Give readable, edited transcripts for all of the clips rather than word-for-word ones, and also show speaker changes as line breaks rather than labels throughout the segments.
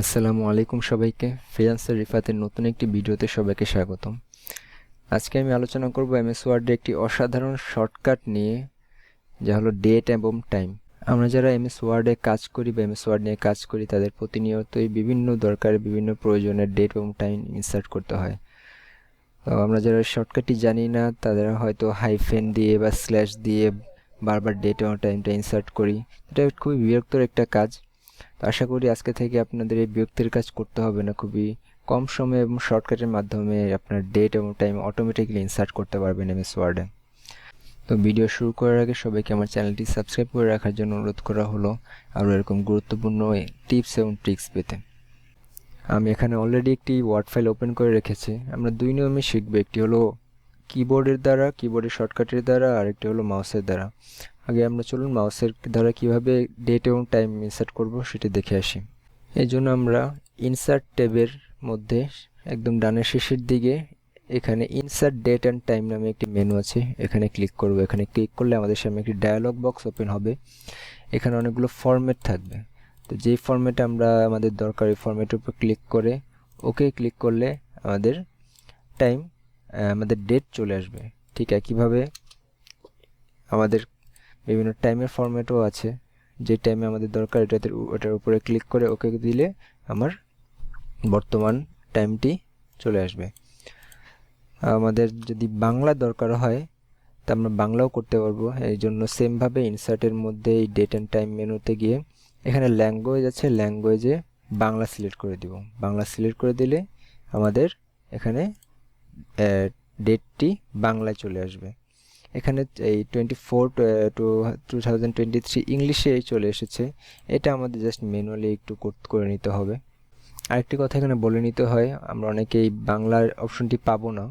আসসালামু আলাইকুম সবাইকে। ফ্রিল্যান্সার রিফাতের নতুন একটি ভিডিওতে সবাইকে স্বাগতম। আজকে আমি আলোচনা করব এমএস ওয়ার্ডে একটি অসাধারণ শর্টকাট নিয়ে, যা হলো ডেট এবং টাইম। আমরা যারা এমএস ওয়ার্ডে কাজ করি বা এমএস ওয়ার্ড নিয়ে কাজ করি, তাদের প্রতিনিয়তই বিভিন্ন দরকারে বিভিন্ন প্রয়োজনের ডেট এবং টাইম ইনসার্ট করতে হয়। তো আমরা যারা শর্টকাটটি জানি না, তাদের হয়তো হাইফেন দিয়ে বা স্ল্যাশ দিয়ে বারবার ডেট এবং টাইমটা ইনসার্ট করি। এটা খুবই বিরক্তর একটা কাজ। তো আশা করি আজকে থেকে আপনাদের এই বিরক্তির কাজ করতে হবে না। খুবই কম সময় এবং শর্টকাটের মাধ্যমে আপনার ডেট এবং টাইম অটোমেটিক্যালি ইনসার্ট করতে পারবেন এমএস ওয়ার্ডে। তো ভিডিও শুরু করার আগে সবাইকে আমার চ্যানেলটি সাবস্ক্রাইব করে রাখার জন্য অনুরোধ করা হলো, আরও এরকম গুরুত্বপূর্ণ টিপস এবং ট্রিক্স পেতে। আমি এখানে অলরেডি একটি ওয়ার্ড ফাইল ওপেন করে রেখেছি। আমরা দুই নিয়মে শিখবো, একটি হলো কিবোর্ডের দ্বারা, কিবোর্ডের শর্টকাটের দ্বারা, আর একটি হলো মাউসের দ্বারা। আগে আমরা চলুন মাউসের দ্বারা কিভাবে ডেট এবং টাইম ইনসার্ট করব সেটি দেখে আসি। এই জন্য আমরা ইনসার্ট ট্যাবের মধ্যে একদম ডানের শেষের দিকে এখানে ইনসার্ট ডেট অ্যান্ড টাইম নামে একটি মেনু আছে, এখানে ক্লিক করব। এখানে ক্লিক করলে আমাদের সামনে একটি ডায়ালগ বক্স ওপেন হবে। এখানে অনেকগুলো ফরম্যাট থাকবে। তো যেই ফরম্যাট আমরা আমাদের দরকারি ফরম্যাটের উপর ক্লিক করে ওকে ক্লিক করলে আমাদের টাইম, আমাদের ডেট চলে আসবে। ঠিক একইভাবে আমাদের বিভিন্ন টাইমের ফরম্যাটও আছে। যে টাইমে আমাদের দরকার ওটার উপরে ক্লিক করে ওকে দিলে আমার বর্তমান টাইমটি চলে আসবে। আমাদের যদি বাংলা দরকার হয় তা আমরা বাংলাও করতে পারবো। এই জন্য সেমভাবে ইনসার্টের মধ্যে এই ডেট অ্যান্ড টাইম মেনুতে গিয়ে এখানে ল্যাঙ্গুয়েজ আছে, ল্যাঙ্গুয়েজে বাংলা সিলেক্ট করে দিব। বাংলা সিলেক্ট করে দিলে আমাদের এখানে ডেটটি বাংলায় চলে আসবে। এখানে এই 24/2/2023 ইংলিশে চলে এসেছে। এটা আমাদের জাস্ট ম্যানুয়ালি একটু করে নিতে হবে। আরেকটি কথা এখানে বলে নিতে হয়, আমরা অনেকেই বাংলার অপশনটি পাবো না।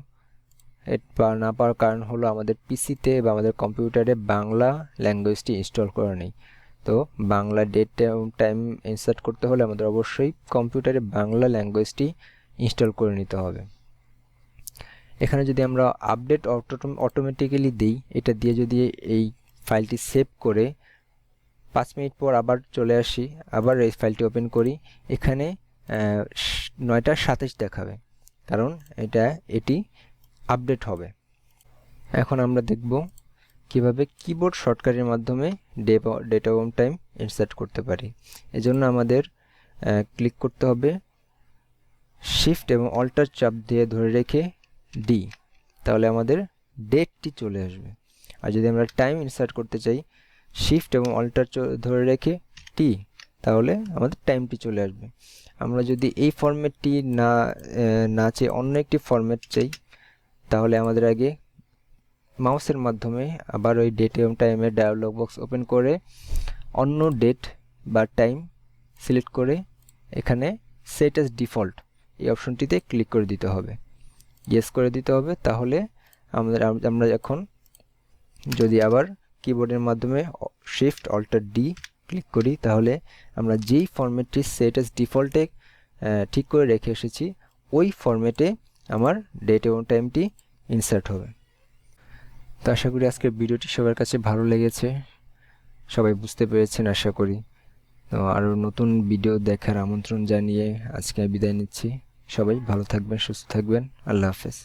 না পাওয়ার কারণ হলো আমাদের পিসিতে বা আমাদের কম্পিউটারে বাংলা ল্যাঙ্গুয়েজটি ইনস্টল করা নেই। তো বাংলা ডেট এবং টাইম ইনসার্ট করতে হলে আমাদের অবশ্যই কম্পিউটারে বাংলা ল্যাঙ্গুয়েজটি ইনস্টল করে নিতে হবে। এখানে যদি আমরা আপডেট অটোমেটিক্যালি দিই, এটা দিয়ে যদি এই ফাইলটি সেভ করে 5 মিনিট পর আবার চলে আসি, আবার এই ফাইলটি ওপেন করি, এখানে 9:27 দেখাবে, কারণ এটি আপডেট হবে। এখন আমরা দেখব কিভাবে কিবোর্ড শর্টকাটের মাধ্যমে ডেট এবং টাইম ইনসার্ট করতে পারি। এজন্য আমাদের ক্লিক করতে হবে শিফট এবং অল্টার চাপ দিয়ে ধরে রেখে ডি, তাহলে আমাদের ডেটটি চলে আসবে। আর যদি আমরা টাইম ইনসার্ট করতে চাই শিফট এবং অল্টার ধরে রেখে টি, তাহলে আমাদের টাইমটি চলে আসবে। আমরা যদি এই ফরম্যাটটি না চেয়ে অন্য একটি ফরম্যাট চাই, তাহলে আমাদের আগে মাউসের মাধ্যমে আবার ওই ডেট এবং টাইমের ডায়ালগ বক্স ওপেন করে অন্য ডেট বা টাইম সিলেক্ট করে এখানে সেট অ্যাজ ডিফল্ট এই অপশনটিতে ক্লিক করে দিতে হবে, ইয়েস করে দিতে হবে। তাহলে আমরা এখন যদি আবার কিবোর্ডের মাধ্যমে শিফট অল্টার ডি ক্লিক করি, তাহলে আমরা যেই ফরম্যাটটি সেট অ্যাজ ডিফল্টে ঠিক করে রেখে এসেছি ওই ফরম্যাটে আমার ডেট এবং টাইমটি ইনসার্ট হবে। তো আশা করি আজকের ভিডিওটি সবার কাছে ভালো লেগেছে, সবাই বুঝতে পেরেছেন আশা করি। তো আরও নতুন ভিডিও দেখার আমন্ত্রণ জানিয়ে আজকে বিদায় নিচ্ছি। সবাই ভালো থাকবেন, সুস্থ থাকবেন। আল্লাহ হাফেজ।